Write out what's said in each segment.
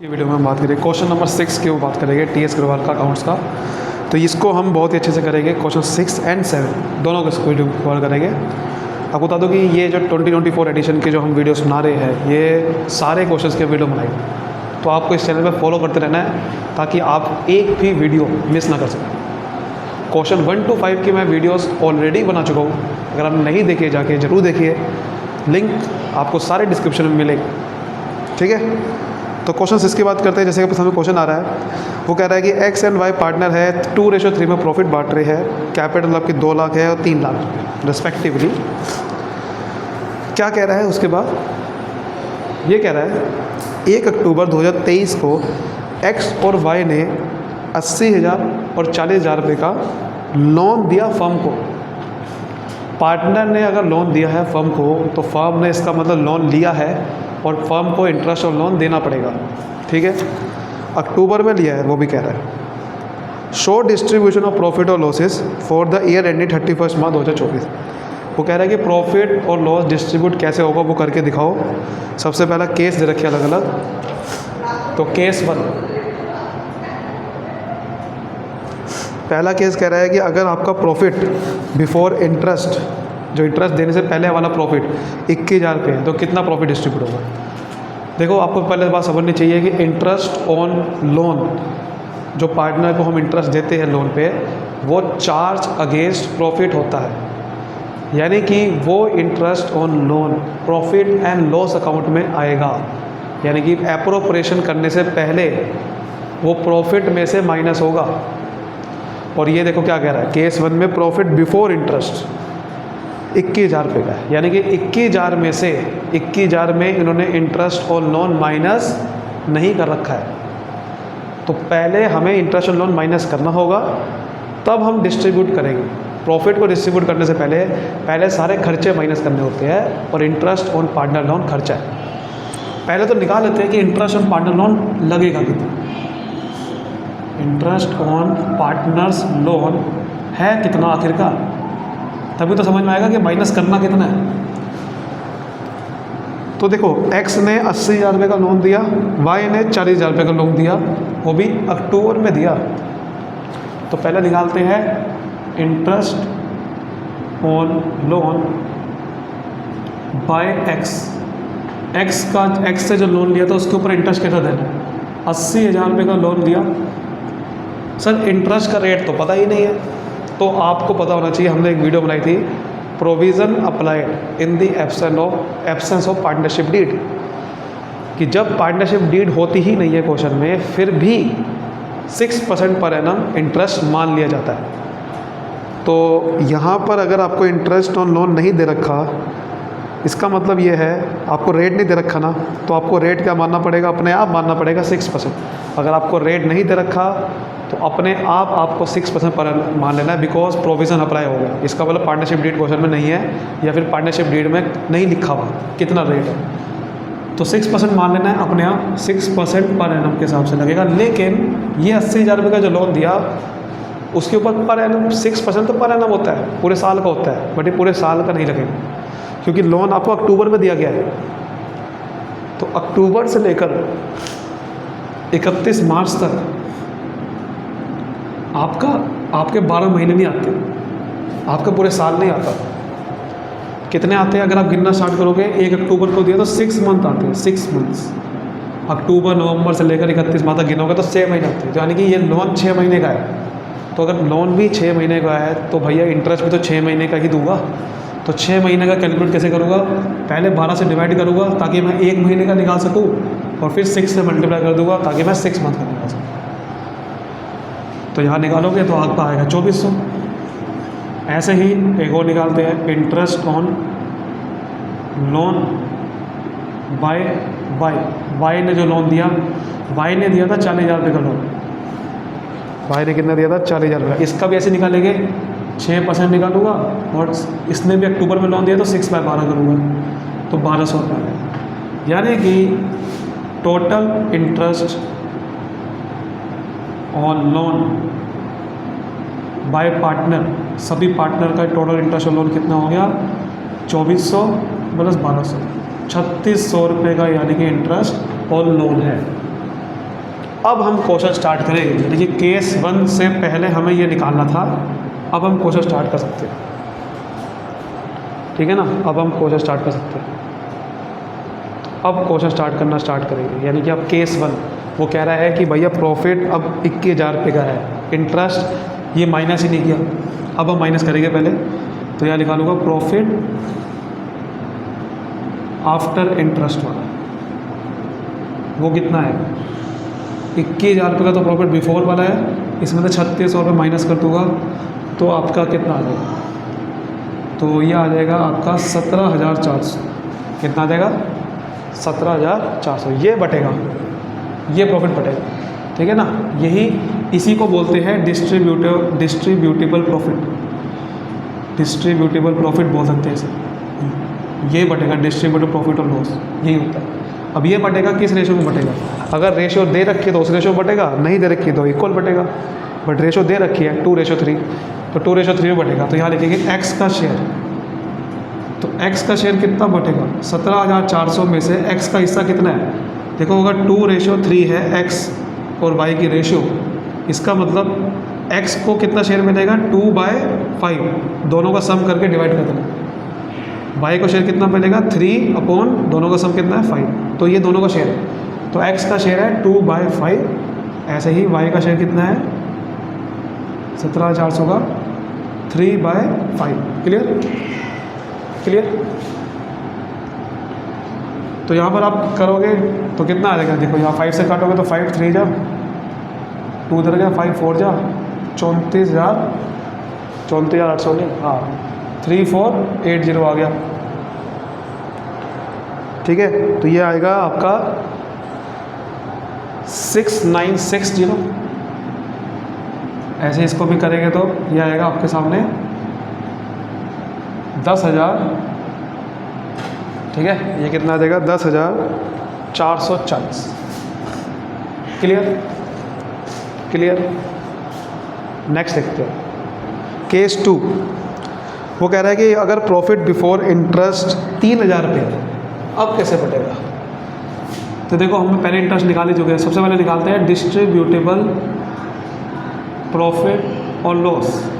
ये वीडियो में हम बात करेंगे क्वेश्चन नंबर 6 की बात करेंगे टीएस अग्रवाल का अकाउंट्स का। तो इसको हम बहुत ही अच्छे से करेंगे। क्वेश्चन 6 एंड 7 दोनों को वीडियो में कवर करेंगे। आपको बता दूं कि ये जो 2024 एडिशन के जो हम वीडियोस बना रहे हैं ये सारे क्वेश्चंस के वीडियो बनाएंगे। तो आपको इस चैनल पर फॉलो करते रहना है ताकि आप एक भी वीडियो मिस ना कर सकें। क्वेश्चन 1 to 5 की मैं वीडियोज़ ऑलरेडी बना चुका हूँ, अगर आप नहीं देखे जाके ज़रूर देखिए, लिंक आपको सारे डिस्क्रिप्शन में मिलेगी। ठीक है, तो क्वेश्चन इसकी बात करते हैं। जैसे कि सामने क्वेश्चन आ रहा है, वो कह रहा है कि एक्स एंड वाई पार्टनर है, 2:3 में प्रॉफिट बांट रहे हैं, कैपिटल आपकी 2 लाख है और 3 लाख रुपये रिस्पेक्टिवली। क्या कह रहा है उसके बाद? ये कह रहा है 1 अक्टूबर 2023 को एक्स और वाई ने 80,000 और 40,000 रुपये का लोन दिया फर्म को। पार्टनर ने अगर लोन दिया है फर्म को तो फर्म ने इसका मतलब लोन लिया है और फर्म को इंटरेस्ट और लोन देना पड़ेगा। ठीक है, अक्टूबर में लिया है, वो भी कह रहा है। शो डिस्ट्रीब्यूशन ऑफ प्रॉफिट और losses for the year ending 31 मार्च 2024। वो कह रहा है कि प्रॉफिट और लॉस डिस्ट्रीब्यूट कैसे होगा वो करके दिखाओ। सबसे पहला केस दे रखे अलग अलग। तो केस 1, पहला केस कह रहा है कि अगर आपका प्रॉफिट बिफोर इंटरेस्ट, जो इंटरेस्ट देने से पहले वाला प्रॉफिट 21,000 रुपये है, तो कितना प्रॉफिट डिस्ट्रीब्यूट होगा? देखो, आपको पहले बात समझनी चाहिए कि इंटरेस्ट ऑन लोन, जो पार्टनर को हम इंटरेस्ट देते हैं लोन पे, वो चार्ज अगेंस्ट प्रॉफिट होता है। यानी कि वो interest on loan profit and loss account में आएगा। यानी कि एप्रोप्रिएशन करने से पहले वो प्रॉफिट में से माइनस होगा। और ये देखो क्या कह रहा है, केस 1 में प्रॉफिट बिफोर इंटरेस्ट 21,000 रुपये का है। यानी कि 21,000 में से 21,000 में इन्होंने इंटरेस्ट और लोन माइनस नहीं कर रखा है। तो पहले हमें इंटरेस्ट और लोन माइनस करना होगा, तब हम डिस्ट्रीब्यूट करेंगे। प्रॉफिट को डिस्ट्रीब्यूट करने से पहले सारे खर्चे माइनस करने होते हैं, और इंटरेस्ट ऑन पार्टनर लोन खर्चा है। पहले तो निकाल लेते हैं कि इंटरेस्ट ऑन पार्टनर लोन लगेगा कितना। इंटरेस्ट ऑन पार्टनर्स लोन है कितना आखिरकार, तभी तो समझ में आएगा कि माइनस करना कितना है। तो देखो, एक्स ने 80,000 रुपये का लोन दिया, वाई ने 40,000 रुपये का लोन दिया, वो भी अक्टूबर में दिया। तो पहले निकालते हैं interest on loan bye x. X से जो लोन लिया था उसके ऊपर इंटरेस्ट कितना देना है? 80,000 रुपये का लोन दिया। सर, इंटरेस्ट का रेट तो पता ही नहीं है, तो आपको पता होना चाहिए। हमने एक वीडियो बनाई थी, provision applied in the absence of partnership deed, कि जब पार्टनरशिप डीड होती ही नहीं है क्वेश्चन में, फिर भी 6% पर एनम इंटरेस्ट मान लिया जाता है। तो यहाँ पर अगर आपको इंटरेस्ट ऑन लोन नहीं दे रखा, इसका मतलब ये है आपको रेट नहीं दे रखा ना, तो आपको रेट क्या मानना पड़ेगा? अपने आप मानना पड़ेगा 6%। अगर आपको रेट नहीं दे रखा तो अपने आप आपको 6% पर मान लेना है, बिकॉज प्रोविज़न अप्लाई हो गया। इसका मतलब पार्टनरशिप डीड क्वेश्चन में नहीं है, या फिर पार्टनरशिप डीड में नहीं लिखा हुआ कितना रेट है, तो 6% मान लेना है अपने आप। 6% पर एनम के हिसाब से लगेगा। लेकिन ये 80,000 रुपये का जो लोन दिया, उसके ऊपर पर एनम 6% तो पर एनम होता है, पूरे साल का होता है, बट ये पूरे साल का नहीं लगेगा, क्योंकि लोन आपको अक्टूबर में दिया गया है। तो अक्टूबर से लेकर 31 मार्च तक आपके 12 महीने नहीं आते, आपके पूरे साल नहीं आता। कितने आते हैं अगर आप गिनना स्टार्ट करोगे? 1 अक्टूबर को दिया तो 6 मंथ आते हैं, 6 मंथ्स। अक्टूबर नवंबर से लेकर 31 मार्च तक गिनोगे तो 6 महीने आते हैं। तो यानी कि ये लोन 6 महीने का है। तो अगर लोन भी 6 महीने का है तो भैया इंटरेस्ट भी तो 6 महीने का ही दूंगा। तो 6 महीने का कैलकुलेट कैसे करूँगा? पहले 12 से डिवाइड करूँगा ताकि मैं 1 महीने का निकाल सकूँ, और फिर 6 से मल्टीप्लाई कर दूँगा ताकि मैं 6 मंथ का निकाल सकूँ। तो यहाँ निकालोगे तो आपका आएगा 2400। ऐसे ही एक और निकालते हैं, interest on loan by Y ने जो लोन दिया, वाई ने दिया था 40,000 रुपये का लोन। वाई ने कितना दिया था? 40,000 रुपये। इसका भी ऐसे निकालेंगे, 6% निकालूंगा, और इसने भी अक्टूबर में लोन दिया तो 6/12 करूँगा, तो 1,200 रुपये। यानी कि total interest on loan bye partner, सभी पार्टनर का टोटल इंटरेस्ट ऑन लोन कितना हो गया? 2400 प्लस 1,200, 3,600 रुपये का यानी कि इंटरेस्ट ऑन लोन है। अब हम क्वेश्चन स्टार्ट करेंगे, यानी कि केस 1 से पहले हमें ये निकालना था, अब हम क्वेश्चन स्टार्ट कर सकते हैं, ठीक है ना। अब हम क्वेश्चन स्टार्ट कर सकते हैं, अब क्वेश्चन स्टार्ट करेंगे, यानी कि अब केस 1 वो कह रहा है कि भैया प्रॉफिट अब 21,000 रुपये का है, इंटरेस्ट ये माइनस ही नहीं किया, अब हम माइनस करेंगे पहले, तो यहाँ लिखा लूँगा प्रॉफिट आफ्टर इंटरेस्ट वाला, वो कितना है 21,000 रुपये का, तो प्रॉफिट बिफोर वाला है, इसमें से 3600 रुपये माइनस कर दूँगा तो आपका कितना आ जाएगा, तो ये आ जाएगा आपका 17,400, कितना आ जाएगा 17,400, ये बटेगा, ये प्रॉफिट बटेगा, ठीक है ना। यही इसी को बोलते हैं डिस्ट्रीब्यूटेबल प्रॉफिट बोल सकते हैं इसे, ये बटेगा डिस्ट्रीब्यूटेबल प्रॉफिट और लॉस, यही होता है। अब ये बटेगा किस रेशो में बटेगा, अगर रेशो दे रखी है तो उस रेशो में बटेगा, नहीं दे रखी है तो इक्वल बटेगा, बट रेशो दे रखी है 2:3, तो 2:3 में बटेगा, तो यहाँ लिखेंगे x का शेयर, तो x का शेयर कितना बटेगा 17,400 में से x का हिस्सा कितना है, देखो अगर 2:3 है x और y की रेशियो, इसका मतलब x को कितना शेयर मिलेगा 2/5, दोनो/, का सम करके डिवाइड कर देना, y को शेयर कितना मिलेगा 3/, दोनों का सम कितना है 5, तो ये दोनों का शेयर है, तो x का शेयर है 2/5, ऐसे ही y का शेयर कितना है 17,400 का 3/5, क्लियर। तो यहाँ पर आप करोगे तो कितना आ जाएगा, देखो यहाँ 5 से काटोगे तो 5 3 जा 2 इधर गया, 5 4 जा 34,800 नहीं, हाँ 3480 आ गया, ठीक है। तो ये आएगा आपका 6960, ऐसे इसको भी करेंगे तो ये आएगा आपके सामने 10,000, ठीक है, ये कितना आ जाएगा 10,440, क्लियर। नेक्स्ट देखते हैं केस 2, वो कह रहा है कि अगर प्रॉफिट बिफोर इंटरेस्ट 3,000 रुपये है, अब कैसे बटेगा, तो देखो हम पहले इंटरेस्ट निकाल ही चुके हैं, सबसे पहले निकालते हैं डिस्ट्रीब्यूटेबल प्रॉफिट और लॉस।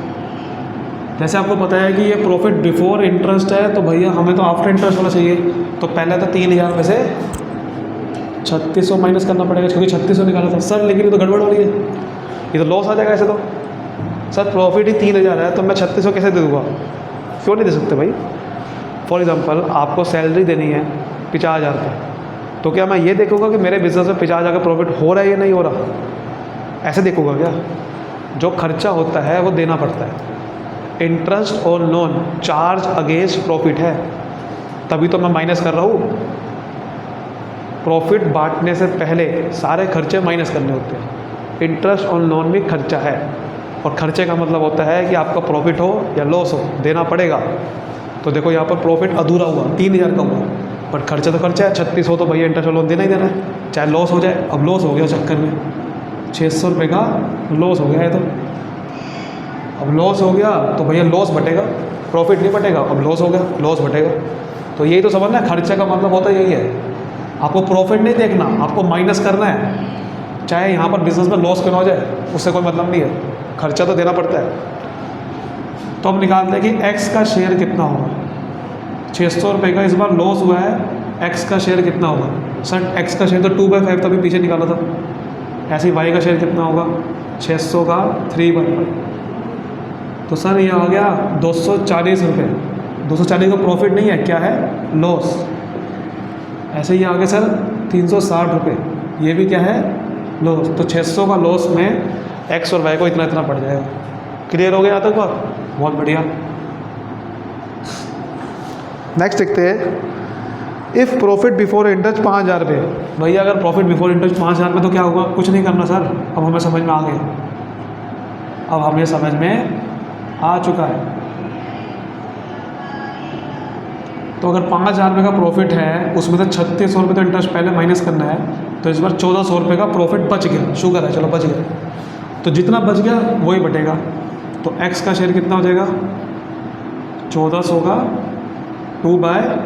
जैसे आपको पता है कि ये प्रॉफिट बिफोर इंटरेस्ट है, तो भैया हमें तो आफ्टर इंटरेस्ट वाला चाहिए, तो पहले तो 3,000 में से 3600 माइनस करना पड़ेगा, क्योंकि 3600 निकाला था सर, लेकिन ये तो गड़बड़ हो रही है, ये तो लॉस आ जाएगा ऐसे तो, सर प्रॉफिट ही 3,000 है तो मैं 3600 कैसे दे दूँगा, क्यों नहीं दे सकते भाई। फॉर एग्जांपल आपको सैलरी देनी है 50,000 रुपये, तो क्या मैं ये देखूँगा कि मेरे बिजनेस में 50,000 का प्रॉफिट हो रहा है या नहीं हो रहा, ऐसे देखूँगा क्या। जो खर्चा होता है वो देना पड़ता है, इंटरेस्ट और लोन चार्ज अगेंस्ट प्रॉफिट है, तभी तो मैं माइनस कर रहा हूँ। प्रॉफिट बांटने से पहले सारे खर्चे माइनस करने होते हैं, इंटरेस्ट और लोन भी खर्चा है, और खर्चे का मतलब होता है कि आपका प्रॉफिट हो या लॉस हो देना पड़ेगा। तो देखो यहाँ पर प्रॉफिट अधूरा हुआ 3,000 का हुआ, पर खर्चा तो खर्चा है 3600, तो भैया इंटरेस्ट और लोन देना ही देना है, चाहे लॉस हो जाए। अब लॉस हो गया चक्कर में 600 रुपये का लॉस हो गया है, तो अब लॉस हो गया तो भैया लॉस बटेगा, प्रॉफिट नहीं बटेगा, अब लॉस हो गया लॉस बटेगा। तो यही तो समझना है, खर्चे का मतलब होता यही है, आपको प्रॉफिट नहीं देखना, आपको माइनस करना है, चाहे यहाँ पर बिजनेस में लॉस क्यों ना हो जाए, उससे कोई मतलब नहीं है, खर्चा तो देना पड़ता है। तो हम निकालते हैं कि x का शेयर कितना होगा, 600 रुपये का इस बार लॉस हुआ है, x का शेयर कितना होगा, सर x का शेयर तो 2/5 तभी पीछे निकाला था, ऐसे ही y का शेयर कितना होगा 600 का 3/5, तो सर ये आ गया 240 रुपये, 240 का प्रॉफिट नहीं है, क्या है लॉस। ऐसे ही आ गया सर 360 रुपये, ये भी क्या है लॉस। तो 600 का लॉस में x और y को इतना इतना पड़ जाएगा। क्लियर हो गया यहाँ तक बात, बहुत बढ़िया। नेक्स्ट देखते हैं, इफ़ प्रॉफिट बिफोर इंटरेस्ट 5,000 रुपये, भैया अगर प्रॉफिट बिफोर इंटरेस्ट 5,000 में तो क्या होगा, कुछ नहीं करना सर, अब हमें समझ में आ गया, अब हमें समझ में आ चुका है। तो अगर 5,000 रुपये का प्रॉफिट है, उसमें से 3600 रुपये तो इंटरेस्ट पहले माइनस करना है, तो इस बार 1400 रुपये का प्रॉफिट बच गया, शुगर है चलो बच गया, तो जितना बच गया वही बटेगा। तो x का शेयर कितना हो जाएगा 1400 का 2/5,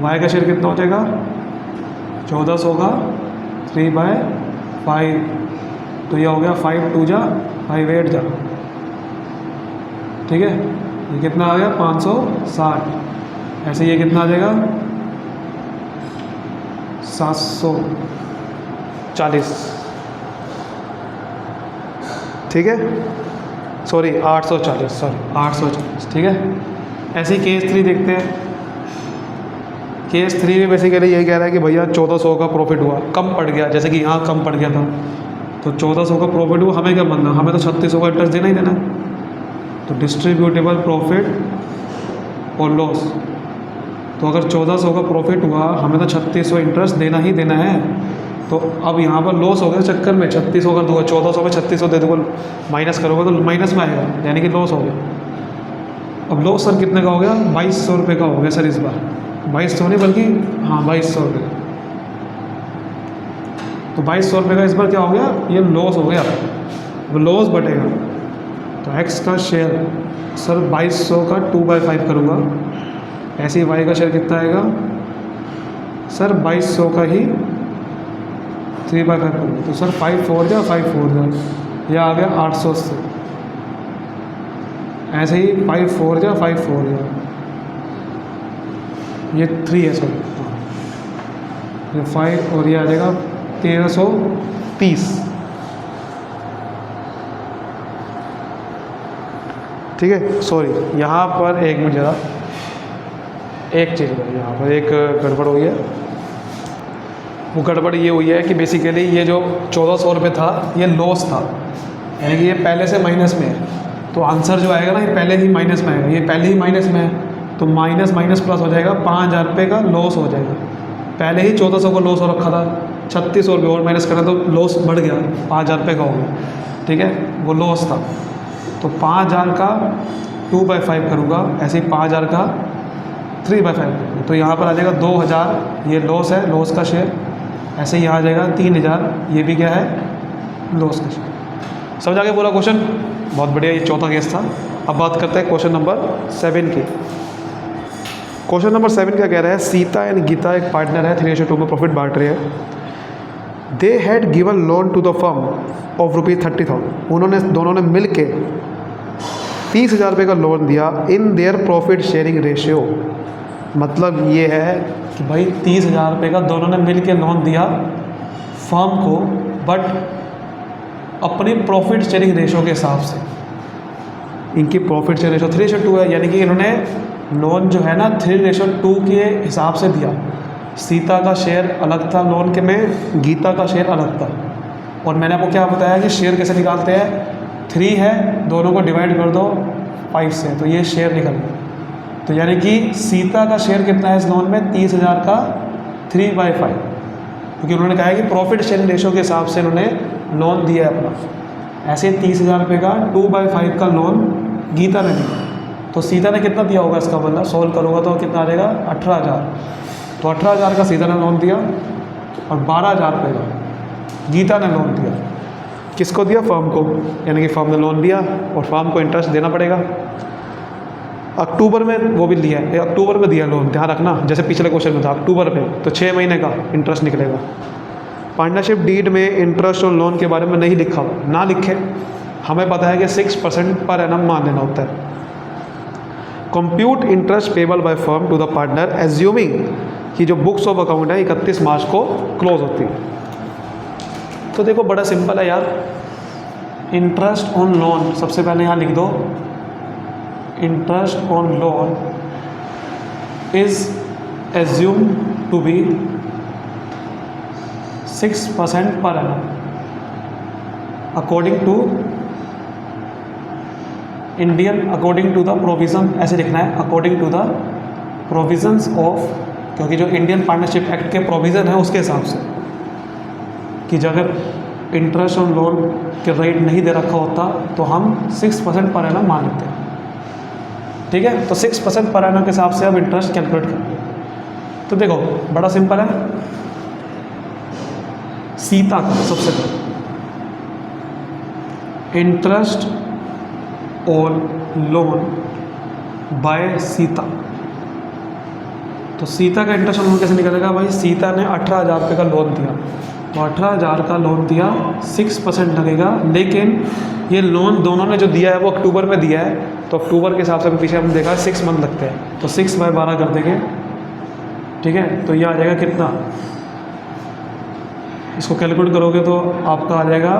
y का शेयर कितना हो जाएगा 1400 का 3/5, तो ये हो गया 5 2 जा 5 8 जा, ठीक है। ये कितना आ गया 560। ऐसे ये कितना आ जाएगा 740, ठीक है, सॉरी 840, 840, ठीक है। ऐसे ही केस 3 देखते हैं। केस 3 में बेसिकली यही कह रहा है कि भैया 1400 का प्रॉफिट हुआ, कम पड़ गया, जैसे कि यहाँ कम पड़ गया था, तो 1400 का प्रॉफिट हुआ, हमें क्या बनना, हमें तो 3600 का इंटरेस्ट देना ही देना है। तो डिस्ट्रीब्यूटेबल प्रॉफिट और लॉस, तो अगर 1400 का प्रॉफिट हुआ, हमें तो 3600 इंटरेस्ट देना ही देना है। तो अब यहाँ पर लॉस हो गया चक्कर में 3600 कर दूंगा, 1400 में 3600 दे दूँगा, माइनस करोगे तो माइनस में आएगा, यानी कि लॉस हो गया। अब लॉस सर कितने का हो गया, 2200 रुपये का हो गया सर इस बार, 2200 नहीं बल्कि हाँ 2200 रुपये। तो 2200 रुपये का इस बार क्या हो गया, ये लॉस हो गया। अब लॉस बटेगा तो एक्स का शेयर सर 2200 का 2/5 करूँगा, ऐसे ही वाई का शेयर कितना आएगा सर 2200 का ही 3/5 करूँगा, तो सर 5 4 जा 5 4 जा, यह आ गया 880। ऐसे ही 5 4 जा 5 4 जा, ये 3 है सर, ये 5 और ये आ जाएगा 1330, ठीक है। सॉरी यहाँ पर एक मिनट ज़रा, एक चीज़ है यहाँ पर एक गड़बड़ हुई है। वो गड़बड़ ये हुई है कि बेसिकली ये जो 1400 रुपये था ये लॉस था, यानी कि ये पहले से माइनस में है, तो आंसर जो आएगा ना ये पहले ही माइनस में आएगा, ये पहले ही माइनस में है, तो माइनस माइनस प्लस हो जाएगा, 5000 रुपये का लॉस हो जाएगा। पहले ही 1400 का लॉस हो रखा था, 3600 रुपये और माइनस करा तो लॉस बढ़ गया, 5000 रुपये का हो गया, ठीक है, वो लॉस था। तो 5000 का 2/5 करूँगा, ऐसे ही 5000 का 3/5, तो यहाँ पर आ जाएगा 2000, ये लॉस है, लॉस का शेयर। ऐसे ही यहाँ आ जाएगा 3000, ये भी क्या है, लॉस का शेयर। समझ आ गया पूरा क्वेश्चन, बहुत बढ़िया। ये चौथा केस था। अब बात करते हैं क्वेश्चन नंबर 7 की। क्वेश्चन नंबर 7 क्या कह रहा है, सीता एंड गीता एक पार्टनर है, 3:2 में प्रॉफिट बांट रहे हैं। They had given loan to the firm of ₹30,000, उन्होंने दोनों ने मिल के 30,000 रुपये का लोन दिया in their profit sharing ratio. मतलब ये है कि भाई 30,000 रुपये का दोनों ने मिल के लोन दिया फर्म को, बट अपनी प्रॉफिट शेयरिंग रेशियो के हिसाब से। इनकी प्रॉफिट शेयरिंग रेशियो 3:2 है, यानी कि इन्होंने लोन जो है ना 3:2 के हिसाब से दिया। सीता का शेयर अलग था लोन के में, गीता का शेयर अलग था। और मैंने आपको क्या बताया कि शेयर कैसे निकालते हैं, 3 है, दोनों को डिवाइड कर दो 5 से, तो ये शेयर निकल गया। तो यानी कि सीता का शेयर कितना है इस लोन में, 30,000 का 3/5, क्योंकि उन्होंने कहा है कि प्रॉफिट शेयरिंग रेशियो के हिसाब से उन्होंने लोन दिया है अपना। ऐसे 30,000 रुपये का 2/5 का लोन गीता ने दिया, तो सीता ने कितना दिया होगा इसका मतलब सॉल्व करूँगा तो कितना आ जाएगा 18,000। तो 18,000 का सीता ने लोन दिया और 12,000 रुपये का गीता ने लोन दिया। किसको दिया, फर्म को, यानी कि फर्म ने लोन दिया और फर्म को इंटरेस्ट देना पड़ेगा। अक्टूबर में वो भी लिया है, अक्टूबर में दिया लोन, ध्यान रखना, जैसे पिछले क्वेश्चन में था अक्टूबर पे, तो 6 महीने का इंटरेस्ट निकलेगा। पार्टनरशिप डीड में इंटरेस्ट और लोन के बारे में नहीं लिखा हुआ, ना लिखे, हमें पता है कि 6% पर एनम मान लेना होता है। Compute interest payable by firm to the partner assuming कि जो बुक्स ऑफ अकाउंट है 31 मार्च को क्लोज होती है। तो देखो बड़ा सिंपल है यार, इंटरेस्ट ऑन लोन सबसे पहले यहाँ लिख दो, interest on loan is assume to be 6% per annum according to Indian, according to the provision, ऐसे लिखना है, according to the provisions of, क्योंकि जो इंडियन पार्टनरशिप एक्ट के प्रोविज़न है उसके हिसाब से, कि अगर इंटरेस्ट ऑन लोन के रेट नहीं दे रखा होता तो हम 6% पर एनम मान लेते हैं, ठीक है। तो 6% पर एनम के हिसाब से अब इंटरेस्ट कैलकुलेट करेंगे। तो देखो बड़ा सिंपल है, सीता का सबसे पहले interest on loan bye Sita, तो सीता का इंटरेस्ट ऑन लोन कैसे निकलेगा भाई, सीता ने 18,000 रुपये का लोन दिया, तो 18,000 का लोन दिया, 6% लगेगा, लेकिन ये लोन दोनों ने जो दिया है वो अक्टूबर में दिया है, तो अक्टूबर के हिसाब से पीछे हमने देखा 6 मंथ लगते हैं, तो 6/12 कर देंगे, ठीक है। तो ये आ जाएगा कितना, इसको कैलकुलेट करोगे तो आपका आ जाएगा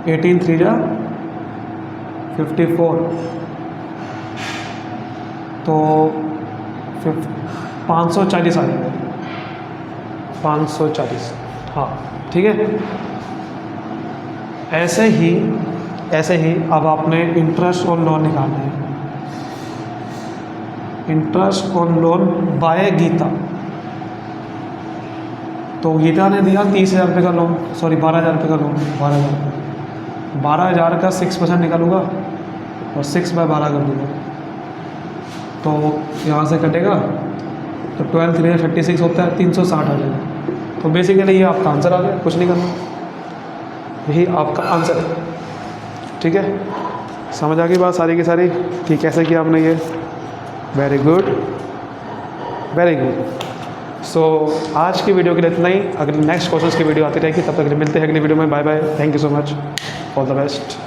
18 3 जा 54, तो 540 आ जाएगा, 540, हाँ ठीक है। ऐसे ही अब आपने इंटरेस्ट ऑन लोन निकालना है। Interest on loan by Geeta, तो गीता ने दिया 30,000 रुपये का लोन, सॉरी 12,000 रुपये का लोन, 12,000 का 6% निकालूंगा और 6/12 कर दूँगा, तो यहाँ से कटेगा, तो 12 3 36 होता है, 360 आ जाएगा। तो बेसिकली ये आपका आंसर आ गया, कुछ नहीं करना, यही आपका आंसर है, ठीक है। समझ आ गई बात सारी की सारी कि कैसे किया आपने ये, वेरी गुड वेरी गुड। सो आज की वीडियो के लिए इतना ही, अगर नेक्स्ट क्वेश्चन की वीडियो आती रहेगी तब तक मिलते हैं अगली वीडियो में, bye bye, thank you so much, all the best.